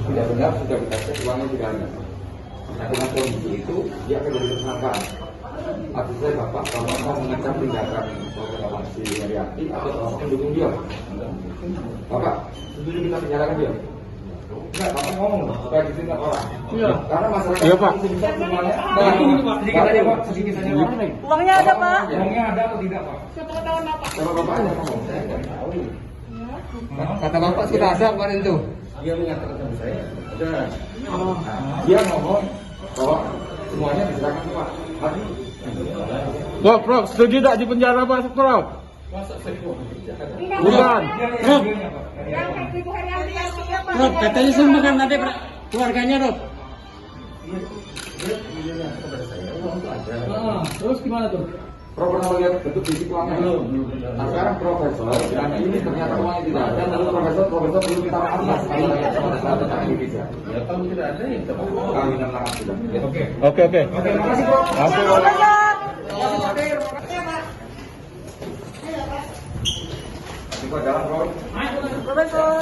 Tidak benar, sudah kita cek uangnya tidak ada. Nah, dengan kondisi itu dia akan jadi tersangka. Maksud saya bapak mau mengancam tindakan Bapak si Herianti atau bapak mendukung dia? Bapak setuju kita penjarakan dia? Enggak, bapak ngomong supaya ditindak orang. Iya. Karena masyarakat bisa semuanya. Nah, sedikit saja pak, sedikit saja pak. Uangnya ada pak? Uangnya ada atau tidak pak? Siapa tahu bapak? Siapa bapaknya ngomong? Saya nggak tahu. Kata bapak sudah ada kemarin tuh. Dia menyatakan sama saya, udah. Dia ngomong bahwa semuanya diserahkan ke Pak. Tapi Prof, setuju tidak di penjara Pak, Prof? Bukan. Prof, katanya semua kan nanti keluarganya, Prof. Terus gimana tuh? Prof pernah melihat bentuk fisik uangnya? Nah sekarang profesor, dan ini ternyata uangnya tidak ada, lalu profesor perlu minta maaf lah sekali lagi pada saat tentang Indonesia. Ya kalau tidak ada ya kita mau kawinan lama sudah. Oke. Terima kasih, Prof. Terima jalan, Prof. Profesor.